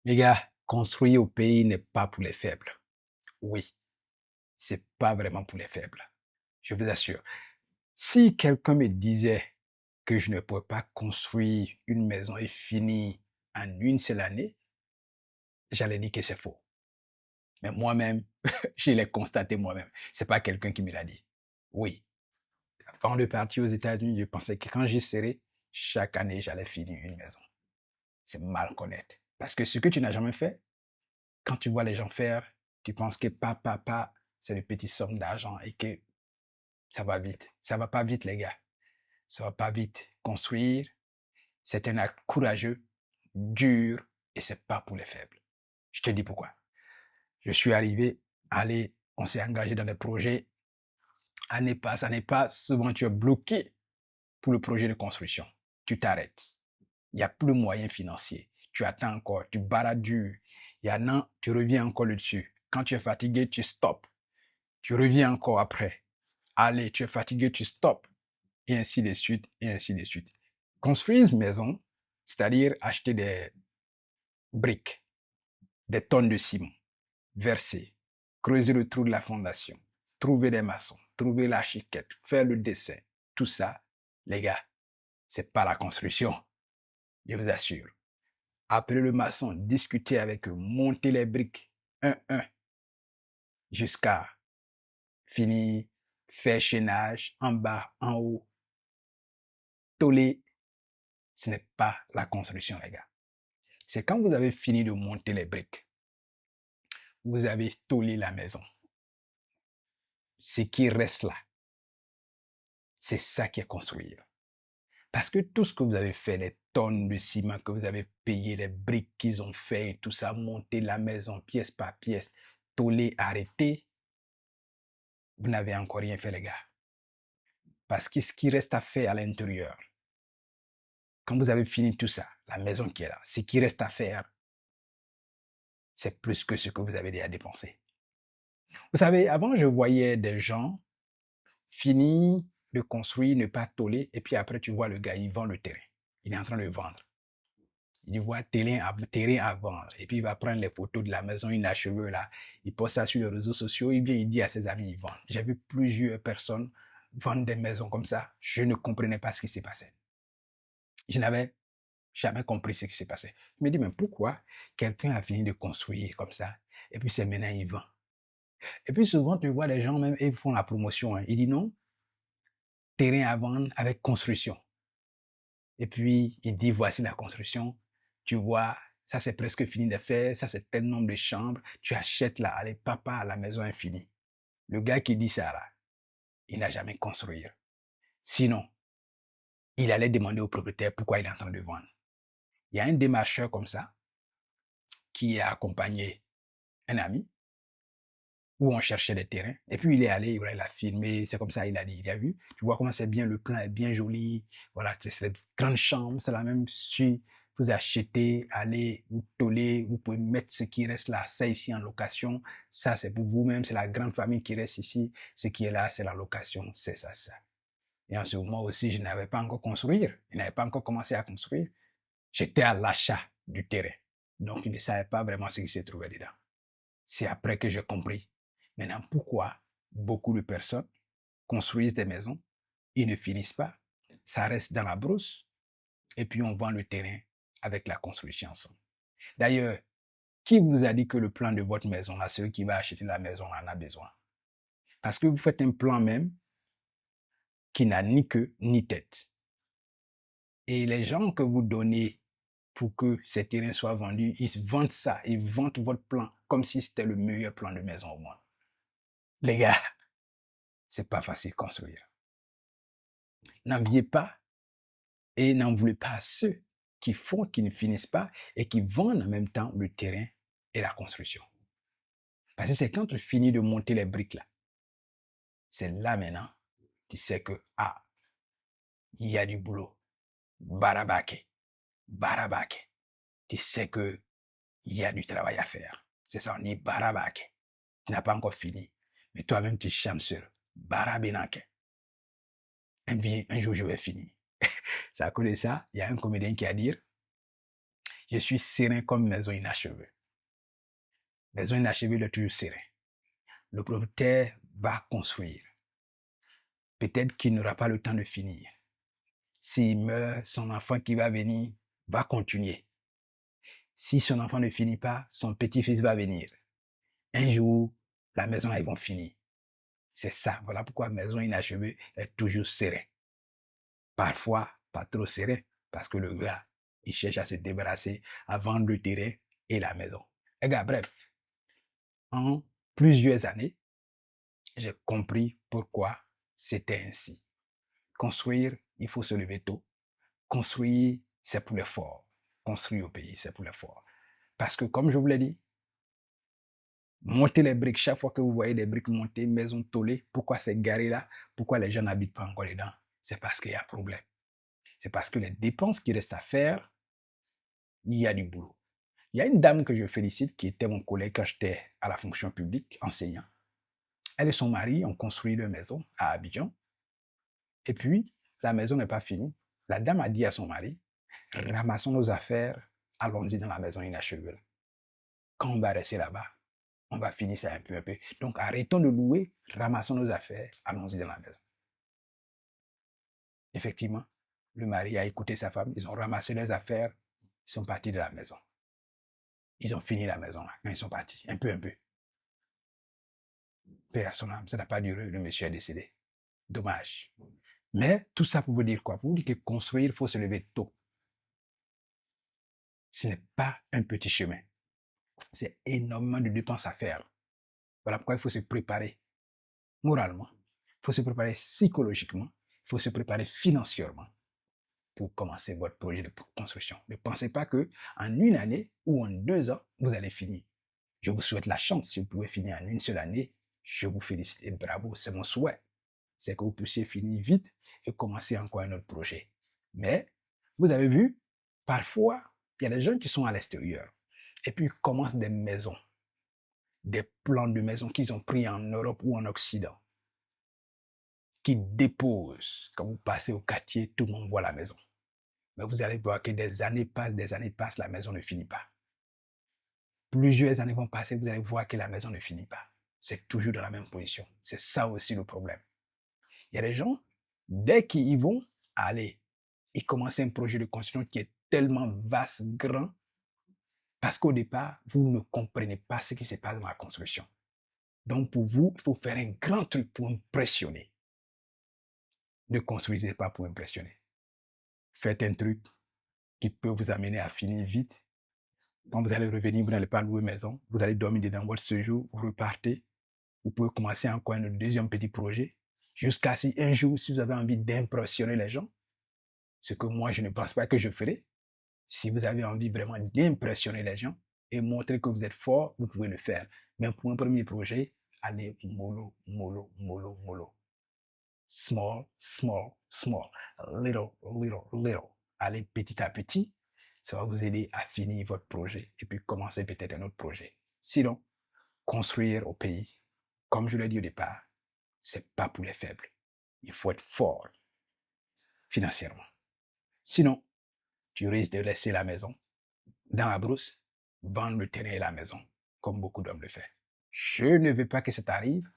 Les gars, construire au pays n'est pas pour les faibles. Oui, c'est pas vraiment pour les faibles. Je vous assure. Si quelqu'un me disait que je ne pourrais pas construire une maison et finir en une seule année, j'allais dire que c'est faux. Mais moi-même, je l'ai constaté moi-même. C'est pas quelqu'un qui me l'a dit. Oui. Avant de partir aux États-Unis, je pensais que quand j'y serais, chaque année, j'allais finir une maison. C'est mal connaître. Parce que ce que tu n'as jamais fait, quand tu vois les gens faire, tu penses que papa, c'est une petite somme d'argent et que ça va vite. Ça va pas vite, les gars. Ça va pas vite. Construire, c'est un acte courageux, dur, et c'est pas pour les faibles. Je te dis pourquoi. Je suis arrivé, allez, on s'est engagé dans des projets, année passe, souvent tu es bloqué pour le projet de construction. Tu t'arrêtes. Il n'y a plus de moyens financiers. Tu attends encore, tu baradures. Il y a un an, tu reviens encore dessus. Quand tu es fatigué, tu stops. Tu reviens encore après. Allez, tu es fatigué, tu stops. Et ainsi de suite, et ainsi de suite. Construire une maison, c'est-à-dire acheter des briques, des tonnes de ciment, verser, creuser le trou de la fondation, trouver des maçons, trouver l'architecte, faire le dessin, tout ça, les gars, c'est pas la construction, je vous assure. Appelez le maçon, discutez avec eux, montez les briques, un, jusqu'à finir, faire chaînage, en bas, en haut, toller, ce n'est pas la construction, les gars. C'est quand vous avez fini de monter les briques, vous avez tollé la maison. Ce qui reste là, c'est ça qui est construire. Parce que tout ce que vous avez fait, les tonnes de ciment que vous avez payé, les briques qu'ils ont fait, tout ça, monter la maison pièce par pièce, toller, arrêter, vous n'avez encore rien fait, les gars. Parce que ce qui reste à faire à l'intérieur, quand vous avez fini tout ça, la maison qui est là, ce qui reste à faire, c'est plus que ce que vous avez déjà dépensé. Vous savez, avant, je voyais des gens finir de construire, ne pas toller, et puis après, tu vois le gars, il vend le terrain. Il est en train de vendre. Il voit terrain à vendre. Et puis, il va prendre les photos de la maison inachevée, là. Il poste ça sur les réseaux sociaux, et bien, il dit à ses amis, ils vendent. J'ai vu plusieurs personnes vendre des maisons comme ça. Je ne comprenais pas ce qui s'est passé. Je n'avais jamais compris ce qui s'est passé. Je me dis, mais pourquoi quelqu'un a fini de construire comme ça, et puis c'est maintenant, il vend. Et puis, souvent, tu vois les gens, même, ils font la promotion. Hein. Ils disent non, terrain à vendre avec construction. Et puis, il dit, voici la construction. Tu vois, ça c'est presque fini de faire, ça c'est tel nombre de chambres. Tu achètes là, allez, papa, la maison est finie. Le gars qui dit ça là, il n'a jamais construit. Sinon, il allait demander au propriétaire pourquoi il est en train de vendre. Il y a un démarcheur comme ça qui a accompagné un ami où on cherchait des terrains. Et puis il est allé, voilà, il a filmé, c'est comme ça, il a dit, il a vu, tu vois comment c'est bien, le plan est bien joli, voilà, c'est une grande chambre, c'est la même suite, vous achetez, allez, vous tollez, vous pouvez mettre ce qui reste là, ça ici en location, ça c'est pour vous-même, c'est la grande famille qui reste ici, ce qui est là, c'est la location, c'est ça, ça. Et en ce moment aussi, je n'avais pas encore construit, je n'avais pas encore commencé à construire, j'étais à l'achat du terrain. Donc, je ne savais pas vraiment ce qui se trouvait dedans. C'est après que j'ai compris. Maintenant, pourquoi beaucoup de personnes construisent des maisons, ils ne finissent pas, ça reste dans la brousse, et puis on vend le terrain avec la construction ensemble. D'ailleurs, qui vous a dit que le plan de votre maison, là, celui qui va acheter la maison, en a besoin? Parce que vous faites un plan même qui n'a ni queue ni tête. Et les gens que vous donnez pour que ces terrains soient vendus, ils vendent ça, ils vendent votre plan comme si c'était le meilleur plan de maison au monde. Les gars, c'est pas facile de construire. N'enviez pas et n'en voulez pas à ceux qui font, qui ne finissent pas et qui vendent en même temps le terrain et la construction. Parce que c'est quand tu finis de monter les briques là, c'est là maintenant, tu sais que, ah, il y a du boulot. Barabake, barabake. Tu sais que il y a du travail à faire. C'est ça, on dit barabake. Tu n'as pas encore fini. Mais toi-même, tu chantes sur barabenake. Un jour, je vais finir. C'est à cause de ça, il y a un comédien qui a dit, Je suis serein comme maison inachevée. Maison inachevée, il est toujours serein. Le propriétaire va construire. Peut-être qu'il n'aura pas le temps de finir. S'il meurt, son enfant qui va venir va continuer. Si son enfant ne finit pas, son petit-fils va venir. Un jour, la maison, ils vont finir. C'est ça. Voilà pourquoi maison inachevée est toujours serein. Parfois, pas trop serein, parce que le gars, il cherche à se débarrasser, à vendre le terrain et la maison. Les gars, bref, en plusieurs années, j'ai compris pourquoi c'était ainsi. Construire, il faut se lever tôt. Construire, c'est pour les forts. Construire au pays, c'est pour les forts. Parce que, comme je vous l'ai dit, monter les briques, chaque fois que vous voyez des briques monter, maison tollée, pourquoi c'est garé là? Pourquoi les gens n'habitent pas encore dedans? C'est parce qu'il y a problème. C'est parce que les dépenses qui restent à faire, il y a du boulot. Il y a une dame que je félicite qui était mon collègue quand j'étais à la fonction publique, enseignant. Elle et son mari ont construit leur maison à Abidjan. Et puis, la maison n'est pas finie. La dame a dit à son mari, ramassons nos affaires, allons-y dans la maison inachevée. Quand on va rester là-bas, on va finir ça un peu, un peu. Donc, arrêtons de louer, ramassons nos affaires, allons-y dans la maison. Effectivement, le mari a écouté sa femme, ils ont ramassé leurs affaires, ils sont partis de la maison. Ils ont fini la maison là, quand ils sont partis, un peu, un peu. Paix à son âme, ça n'a pas duré, le monsieur est décédé. Dommage. Mais tout ça pour vous dire quoi? Pour vous dire que construire, il faut se lever tôt. Ce n'est pas un petit chemin. C'est énormément de dépenses à faire. Voilà pourquoi il faut se préparer moralement, il faut se préparer psychologiquement, il faut se préparer financièrement pour commencer votre projet de construction. Ne pensez pas que en une année ou en 2 ans, vous allez finir. Je vous souhaite la chance. Si vous pouvez finir en une seule année, je vous félicite et bravo, c'est mon souhait. C'est que vous puissiez finir vite et commencer encore un autre projet. Mais, vous avez vu, parfois, il y a des gens qui sont à l'extérieur et puis ils commencent des maisons, des plans de maisons qu'ils ont pris en Europe ou en Occident, qui déposent. Quand vous passez au quartier, tout le monde voit la maison. Mais vous allez voir que des années passent, la maison ne finit pas. Plusieurs années vont passer, vous allez voir que la maison ne finit pas. C'est toujours dans la même position. C'est ça aussi le problème. Il y a des gens, dès qu'ils vont aller et commencer un projet de construction qui est tellement vaste, grand, parce qu'au départ, vous ne comprenez pas ce qui se passe dans la construction. Donc pour vous, il faut faire un grand truc pour impressionner. Ne construisez pas pour impressionner. Faites un truc qui peut vous amener à finir vite. Quand vous allez revenir, vous n'allez pas louer maison, vous allez dormir dedans votre séjour, vous repartez. Vous pouvez commencer encore un deuxième petit projet, jusqu'à si un jour, si vous avez envie d'impressionner les gens, ce que moi, je ne pense pas que je ferai, si vous avez envie vraiment d'impressionner les gens et montrer que vous êtes fort, vous pouvez le faire. Mais pour un premier projet, allez mollo, mollo, mollo, mollo. Small, small, small. Little, little, little. Allez petit à petit. Ça va vous aider à finir votre projet et puis commencer peut-être un autre projet. Sinon, construire au pays, comme je l'ai dit au départ, c'est pas pour les faibles. Il faut être fort financièrement. Sinon, tu risques de laisser la maison dans la brousse, vendre le terrain et la maison, comme beaucoup d'hommes le font. Je ne veux pas que ça t'arrive.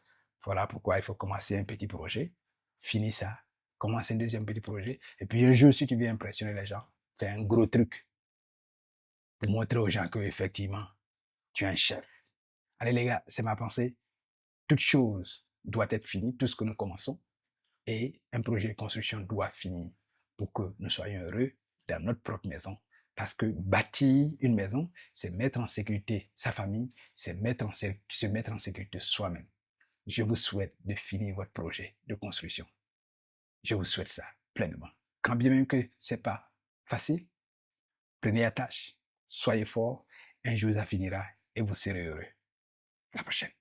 Voilà pourquoi il faut commencer un petit projet, finis ça, commence un deuxième petit projet, et puis un jour, si tu veux impressionner les gens, fais un gros truc pour montrer aux gens que effectivement, tu es un chef. Allez les gars, c'est ma pensée. Toute chose doit être finie, tout ce que nous commençons, et un projet de construction doit finir pour que nous soyons heureux dans notre propre maison. Parce que bâtir une maison, c'est mettre en sécurité sa famille, c'est se mettre en sécurité soi-même. Je vous souhaite de finir votre projet de construction. Je vous souhaite ça pleinement. Quand bien même que c'est pas facile, prenez la tâche, soyez fort, un jour ça finira et vous serez heureux. À la prochaine.